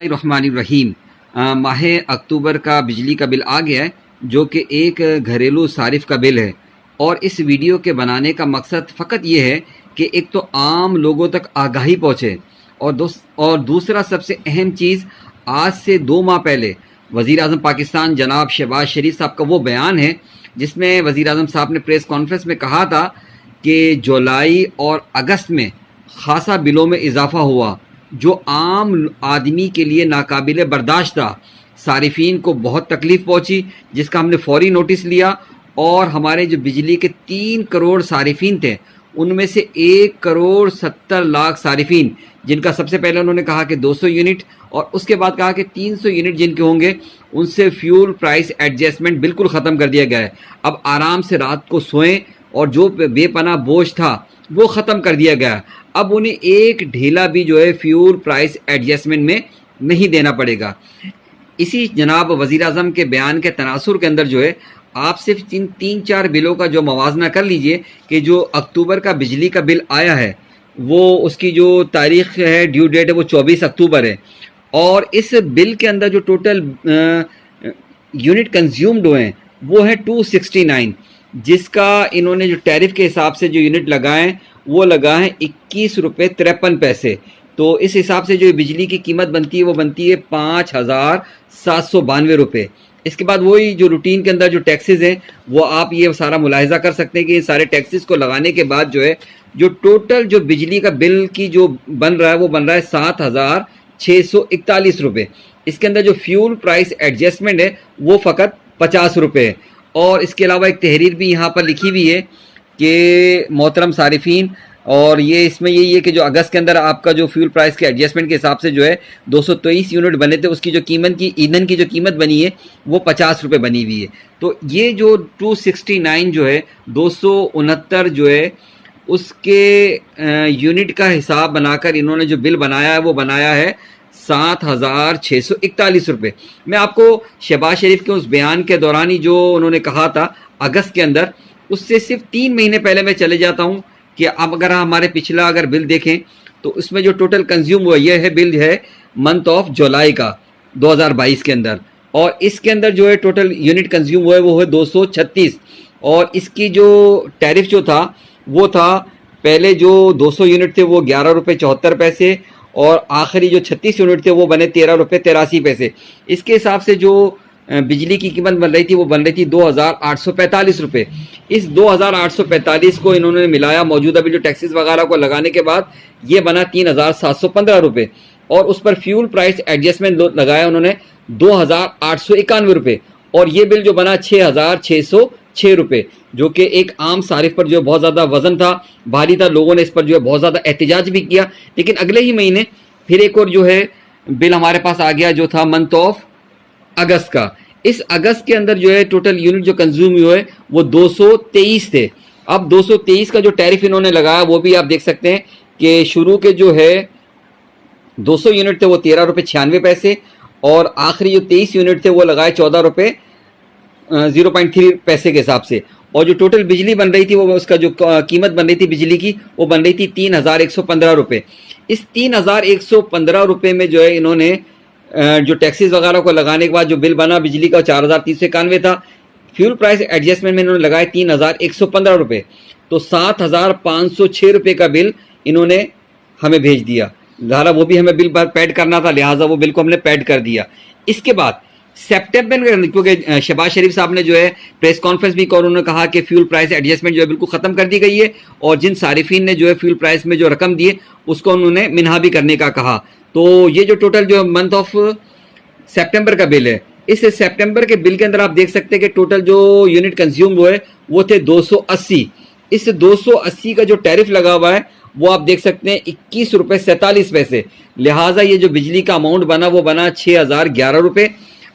الرحمن الرحیم ماہ اکتوبر کا بجلی کا بل آ گیا ہے جو کہ ایک گھریلو صارف کا بل ہے، اور اس ویڈیو کے بنانے کا مقصد فقط یہ ہے کہ ایک تو عام لوگوں تک آگاہی پہنچے، اور دوسرا سب سے اہم چیز، آج سے 2 ماہ پہلے وزیر اعظم پاکستان جناب شہباز شریف صاحب کا وہ بیان ہے جس میں وزیر اعظم صاحب نے پریس کانفرنس میں کہا تھا کہ جولائی اور اگست میں خاصا بلوں میں اضافہ ہوا جو عام آدمی کے لیے ناقابل برداشت تھا۔ صارفین کو بہت تکلیف پہنچی، جس کا ہم نے فوری نوٹس لیا، اور ہمارے جو بجلی کے 3 کروڑ صارفین تھے ان میں سے 1,70,00,000 صارفین، جن کا سب سے پہلے انہوں نے کہا کہ 200 یونٹ اور اس کے بعد کہا کہ 300 یونٹ جن کے ہوں گے، ان سے فیول پرائس ایڈجسٹمنٹ بالکل ختم کر دیا گیا ہے۔ اب آرام سے رات کو سوئیں، اور جو بے پناہ بوجھ تھا وہ ختم کر دیا گیا۔ اب انہیں ایک ڈھیلا بھی جو ہے فیول پرائس ایڈجسٹمنٹ میں نہیں دینا پڑے گا۔ اسی جناب وزیر اعظم کے بیان کے تناظر کے اندر جو ہے، آپ صرف 3-4 بلوں کا جو موازنہ کر لیجئے کہ جو اکتوبر کا بجلی کا بل آیا ہے، وہ اس کی جو تاریخ ہے، ڈیو ڈیٹ ہے، وہ 24 اکتوبر ہے، اور اس بل کے اندر جو ٹوٹل یونٹ کنزیومڈ ہوئے ہیں وہ ہے 269، جس کا انہوں نے جو ٹیرف کے حساب سے جو یونٹ لگائے وہ لگا ہے 21 روپے 53 پیسے۔ تو اس حساب سے جو بجلی کی قیمت بنتی ہے وہ بنتی ہے 5,792 روپے۔ اس کے بعد وہی جو روٹین کے اندر جو ٹیکسز ہیں، وہ آپ یہ سارا ملاحظہ کر سکتے ہیں کہ سارے ٹیکسز کو لگانے کے بعد جو ہے، جو ٹوٹل جو بجلی کا بل کی جو بن رہا ہے وہ بن رہا ہے 7,641 روپے۔ اس کے اندر جو فیول پرائس ایڈجسٹمنٹ ہے وہ فقط 50 روپے ہے۔ اور اس کے علاوہ ایک تحریر بھی یہاں پر لکھی ہوئی ہے کہ محترم صارفین، اور یہ اس میں یہی ہے کہ جو اگست کے اندر آپ کا جو فیول پرائس کے ایڈجسٹمنٹ کے حساب سے جو ہے 223 یونٹ بنے تھے، اس کی جو قیمت کی ایندھن کی جو قیمت بنی ہے وہ 50 روپے بنی ہوئی ہے۔ تو یہ جو 269 جو ہے 269 جو ہے اس کے یونٹ کا حساب بنا کر انہوں نے جو بل بنایا ہے وہ بنایا ہے 7,641 روپے۔ میں آپ کو شہباز شریف کے اس بیان کے دوران ہی جو انہوں نے کہا تھا اگست کے اندر، اس سے صرف 3 مہینے پہلے میں چلے جاتا ہوں کہ اب اگر ہمارے پچھلا اگر بل دیکھیں تو اس میں جو ٹوٹل کنزیوم ہوا یہ ہے بل ہے منتھ آف جولائی کا 2022 کے اندر، اور اس کے اندر جو ہے ٹوٹل یونٹ کنزیوم ہوا ہے وہ ہے 236، اور اس کی جو ٹیرف جو تھا وہ تھا، پہلے جو 200 یونٹ تھے وہ 11 روپے 74 پیسے، اور آخری جو 36 یونٹ تھے وہ بنے 13 روپے 83 پیسے۔ اس کے حساب سے جو بجلی کی قیمت بن رہی تھی وہ بن رہی تھی 2,845 روپے۔ اس 2,845 کو انہوں نے ملایا موجودہ بھی جو ٹیکسز وغیرہ کو لگانے کے بعد، یہ بنا 3,715 روپے، اور اس پر فیول پرائس ایڈجسٹمنٹ لگایا انہوں نے 2,891 روپے، اور یہ بل جو بنا 6,606 روپے، جو کہ ایک عام صارف پر جو بہت زیادہ وزن تھا، بھاری تھا۔ لوگوں نے اس پر جو ہے بہت زیادہ احتجاج بھی کیا، لیکن اگلے ہی مہینے پھر ایک اور جو ہے بل ہمارے پاس آ گیا جو تھا منتھ آف اگست کا۔ اس اگست کے اندر جو ہے ٹوٹل یونٹ جو کنزیوم ہوئے وہ 223 تھے۔ اب 223 کا جو ٹیرف انہوں نے لگایا وہ بھی آپ دیکھ سکتے ہیں کہ شروع کے جو ہے 200 یونٹ تھے وہ 13 روپے 96 پیسے، اور آخری جو 23 یونٹ تھے وہ لگائے 14 روپے 0.3 پیسے کے حساب سے، اور جو ٹوٹل بجلی بن رہی تھی وہ اس کا جو قیمت بن رہی تھی بجلی کی وہ بن رہی تھی 3,115 روپے۔ اس 3,115 روپے میں جو ہے انہوں نے جو ٹیکسز وغیرہ کو لگانے کے بعد جو بل بنا بجلی کا 4,391 تھا، فیول پرائس ایڈجسٹمنٹ میں انہوں نے لگائے 3,115 روپے، تو 7,506 روپے کا بل انہوں نے ہمیں بھیج دیا۔ لہٰذا وہ بھی ہمیں بل پیڈ کرنا تھا، لہٰذا وہ بل کو ہم نے پیڈ کر دیا۔ اس کے بعد سپٹمبر میں، کیونکہ شہباز شریف صاحب نے جو ہے پریس کانفرنس بھی کی، انہوں نے کہا کہ فیول پرائس ایڈجسٹمنٹ جو ہے بالکل ختم کر دی گئی ہے، اور جن صارفین نے جو ہے فیول پرائس میں جو رقم دی ہے اس کو انہوں نے منہا بھی کرنے کا کہا۔ تو یہ جو ٹوٹل جو منتھ آف سپٹمبر کا بل ہے، اس سپٹمبر کے بل کے اندر آپ دیکھ سکتے ہیں کہ ٹوٹل جو یونٹ کنزیوم ہوئے وہ تھے 280۔ اس 280 کا جو ٹیرف لگا ہوا ہے وہ آپ دیکھ سکتے ہیں 21 روپے 47 پیسے۔ لہٰذا یہ جو بجلی کا اماؤنٹ بنا وہ بنا 6,011 روپے۔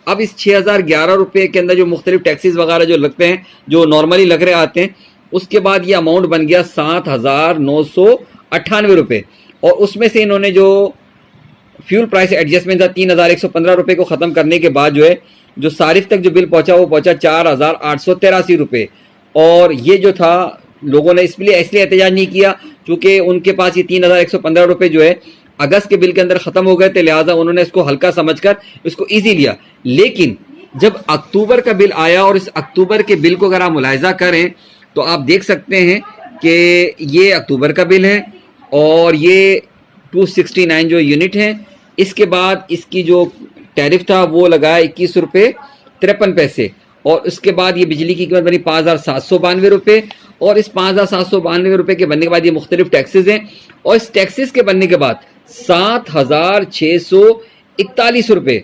اب اس 6,011 روپے کے اندر جو مختلف ٹیکسز وغیرہ جو لگتے ہیں، جو نارملی لگ رہے آتے ہیں، اس کے بعد یہ اماؤنٹ بن گیا 7,998 روپے، اور اس میں سے انہوں نے جو فیول پرائس ایڈجسٹمنٹ تھا 3,115 روپے کو ختم کرنے کے بعد جو ہے جو صارف تک جو بل پہنچا وہ پہنچا 4,883 روپے۔ اور یہ جو تھا لوگوں نے اس لیے احتجاج نہیں کیا کیونکہ ان کے پاس یہ 3,115 روپے جو ہے اگست کے بل کے اندر ختم ہو گئے تھے، لہٰذا انہوں نے اس کو ہلکا سمجھ کر اس کو ایزی لیا. لیکن جب اکتوبر کا بل آیا اور اس اکتوبر کے بل کو اگر آپ ملاحظہ کریں تو آپ دیکھ سکتے ہیں کہ یہ اکتوبر کا بل ہے اور یہ 269 جو یونٹ ہے. اس کے بعد اس کی جو ٹیرف تھا وہ لگا 21 روپے 53 پیسے اور اس کے بعد یہ بجلی کی قیمت بنی 5792 روپے اور اس 5792 روپے کے بننے کے بعد یہ مختلف ٹیکسز ہیں اور اس ٹیکسز کے بننے کے بعد 7641 روپے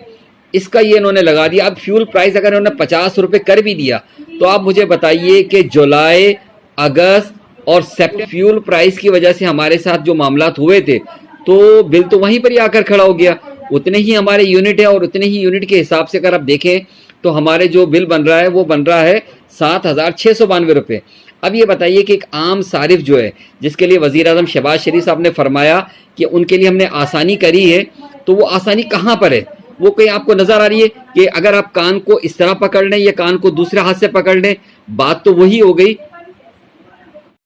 اس کا یہ انہوں نے لگا دیا. اب فیول پرائس اگر انہوں نے 50 روپے کر بھی دیا تو آپ مجھے بتائیے کہ جولائی، اگست اور سپٹمبر فیول پرائس کی وجہ سے ہمارے ساتھ جو معاملات ہوئے تھے تو بل تو وہیں پر ہی آ کر کھڑا ہو گیا. اتنے ہی ہمارے یونٹ ہے اور اتنے ہی یونٹ کے حساب سے اگر آپ دیکھیں تو ہمارے جو بل بن رہا ہے وہ بن رہا ہے 7692 روپے. اب یہ بتائیے کہ ایک عام صارف جو ہے جس کے لیے وزیر اعظم شہباز شریف صاحب نے فرمایا کہ ان کے لیے ہم نے آسانی کری ہے، تو وہ آسانی کہاں پر ہے؟ وہ کہیں آپ کو نظر آ رہی ہے کہ اگر آپ کان کو اس طرح پکڑ لیں یا کان کو دوسرے ہاتھ سے پکڑ لیں، بات تو وہی ہو گئی.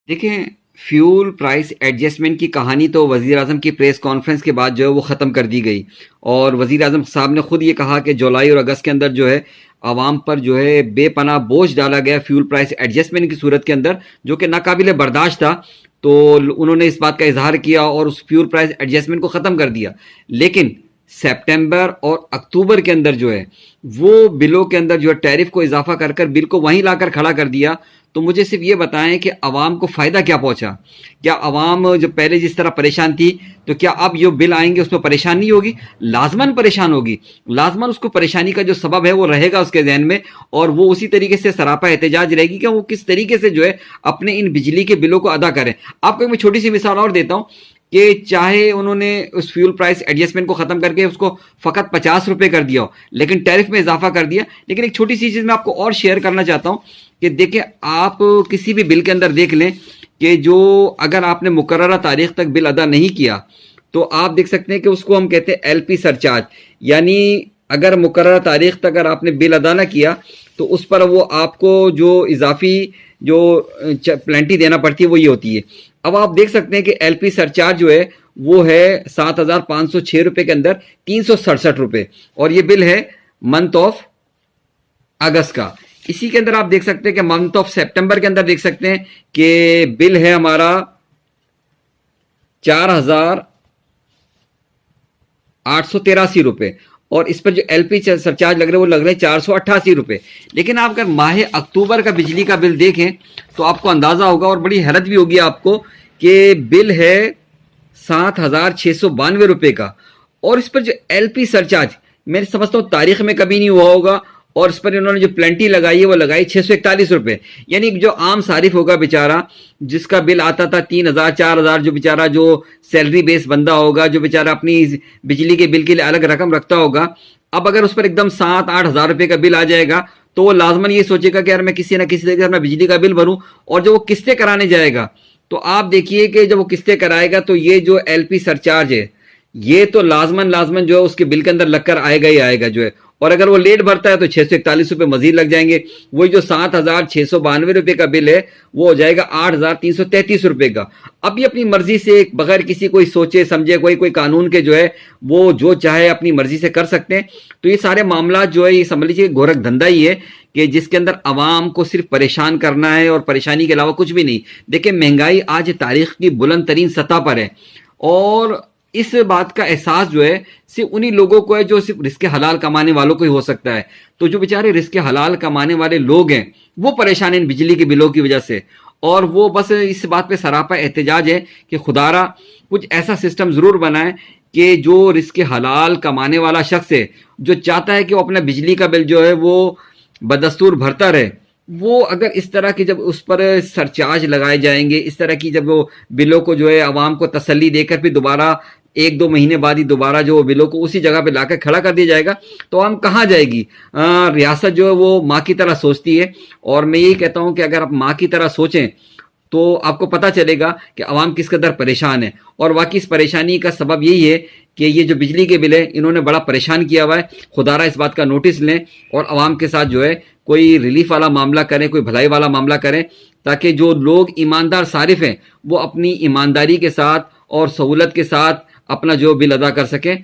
دیکھیں فیول پرائس ایڈجسٹمنٹ کی کہانی تو وزیر اعظم کی پریس کانفرنس کے بعد جو ہے وہ ختم کر دی گئی اور وزیر اعظم صاحب نے خود یہ کہا کہ جولائی اور اگست کے اندر جو ہے عوام پر جو ہے بے پناہ بوجھ ڈالا گیا فیول پرائس ایڈجسٹمنٹ کی صورت کے اندر، جو کہ ناقابل برداشت تھا. تو انہوں نے اس بات کا اظہار کیا اور اس فیول پرائس ایڈجسٹمنٹ کو ختم کر دیا. لیکن سپٹمبر اور اکتوبر کے اندر جو ہے وہ بلوں کے اندر جو ہے ٹیرف کو اضافہ کر کر بل کو وہیں لا کر کھڑا کر دیا. تو مجھے صرف یہ بتائیں کہ عوام کو فائدہ کیا پہنچا؟ کیا عوام جو پہلے جس طرح پریشان تھی تو کیا اب جو بل آئیں گے اس میں پریشان نہیں ہوگی؟ لازماً پریشان ہوگی، لازماً اس کو پریشانی کا جو سبب ہے وہ رہے گا اس کے ذہن میں اور وہ اسی طریقے سے سراپا احتجاج رہے گی کہ وہ کس طریقے سے جو ہے اپنے ان بجلی کے بلوں کو ادا کریں. آپ کو میں چھوٹی سی مثال اور دیتا ہوں کہ چاہے انہوں نے اس فیول پرائس ایڈجسٹمنٹ کو ختم کر کے اس کو فقط 50 روپے کر دیا ہو لیکن ٹیرف میں اضافہ کر دیا. لیکن ایک چھوٹی سی چیز میں آپ کو اور شیئر کرنا چاہتا ہوں کہ دیکھیں آپ کسی بھی بل کے اندر دیکھ لیں کہ جو اگر آپ نے مقررہ تاریخ تک بل ادا نہیں کیا تو آپ دیکھ سکتے ہیں کہ اس کو ہم کہتے ہیں ایل پی سرچارج. یعنی اگر مقررہ تاریخ تک اگر آپ نے بل ادا نہ کیا تو اس پر وہ آپ کو جو اضافی جو پلنٹی دینا پڑتی ہے وہ یہ ہوتی ہے. اب آپ دیکھ سکتے ہیں کہ ایل پی سرچارج جو ہے وہ ہے 7506 روپے کے اندر 367 روپے اور یہ بل ہے منتھ آف اگست کا. اسی کے اندر آپ دیکھ سکتے ہیں کہ منتھ آف سپٹمبر کے اندر دیکھ سکتے ہیں کہ بل ہے ہمارا 4883 روپے اور اس پر جو ایل پی سرچارج لگ رہے ہیں وہ لگ رہے ہیں 488 روپے. لیکن آپ اگر ماہ اکتوبر کا بجلی کا بل دیکھیں تو آپ کو اندازہ ہوگا اور بڑی حیرت بھی ہوگی آپ کو کہ بل ہے 7692 روپے کا اور اس پر جو ایل پی سرچارج میں سمجھتا ہوں تاریخ میں کبھی نہیں ہوا ہوگا اور اس پر انہوں نے جو پلنٹی لگائی ہے وہ لگائی 641 روپے. یعنی جو عام صارف ہوگا بیچارہ جس کا بل آتا تھا 3000 4000 جو بیچارہ جو سیلری بیس بندہ ہوگا جو بیچارہ اپنی بجلی کے بل کے لیے الگ رقم رکھتا ہوگا، اب اگر اس پر ایک دم 7-8 ہزار روپے کا بل آ جائے گا تو وہ لازماً یہ سوچے گا کہ یار میں کسی نہ کسی طریقے سے اپنا بجلی کا بل بھروں. اور جب وہ قسطیں کرانے جائے گا تو آپ دیکھیے کہ جب وہ قسطیں کرائے گا تو یہ جو ایل پی سرچارج ہے یہ تو لازماً جو ہے اس کے بل کے اندر لگ کر آئے گا ہی آئے گا جو ہے. اور اگر وہ لیٹ بھرتا ہے تو 641 روپے مزید لگ جائیں گے. وہی جو 7692 روپے کا بل ہے وہ ہو جائے گا 8333 روپے کا. اب یہ اپنی مرضی سے بغیر کسی کوئی سوچے سمجھے کوئی قانون کے جو ہے وہ جو چاہے اپنی مرضی سے کر سکتے ہیں. تو یہ سارے معاملات جو ہے یہ سمجھ لیجیے گورکھ دھندا ہی ہے کہ جس کے اندر عوام کو صرف پریشان کرنا ہے اور پریشانی کے علاوہ کچھ بھی نہیں. دیکھیں مہنگائی آج تاریخ کی بلند ترین سطح پر ہے اور اس بات کا احساس جو ہے صرف انہی لوگوں کو ہے جو صرف رزق حلال کمانے والوں کو ہی ہو سکتا ہے. تو جو بیچارے رزق حلال کمانے والے لوگ ہیں وہ پریشان ہیں ان بجلی کے بلوں کی وجہ سے اور وہ بس اس بات پہ سراپا احتجاج ہے کہ خدارا کچھ ایسا سسٹم ضرور بنائے کہ جو رزق حلال کمانے والا شخص ہے جو چاہتا ہے کہ وہ اپنا بجلی کا بل جو ہے وہ بدستور بھرتا رہے، وہ اگر اس طرح کی جب اس پر سرچارج لگائے جائیں گے، اس طرح کی جب وہ بلوں کو جو ہے عوام کو تسلی دے کر پھر دوبارہ 1-2 مہینے بعد ہی دوبارہ جو بلوں کو اسی جگہ پہ لا کر کھڑا کر دیا جائے گا تو عوام کہاں جائے گی؟ ریاست جو ہے وہ ماں کی طرح سوچتی ہے اور میں یہی کہتا ہوں کہ اگر آپ ماں کی طرح سوچیں تو آپ کو پتہ چلے گا کہ عوام کس قدر پریشان ہے. اور واقعی اس پریشانی کا سبب یہی ہے کہ یہ جو بجلی کے بل ہے انہوں نے بڑا پریشان کیا ہوا ہے. خدارا اس بات کا نوٹس لیں اور عوام کے ساتھ جو ہے کوئی ریلیف والا معاملہ کریں، کوئی بھلائی والا معاملہ کریں تاکہ جو لوگ ایماندار صارف ہیں وہ اپنی ایمانداری کے ساتھ اور سہولت کے ساتھ اپنا جو بل ادا کر سکیں.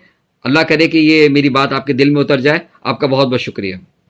اللہ کرے کہ یہ میری بات آپ کے دل میں اتر جائے. آپ کا بہت بہت شکریہ.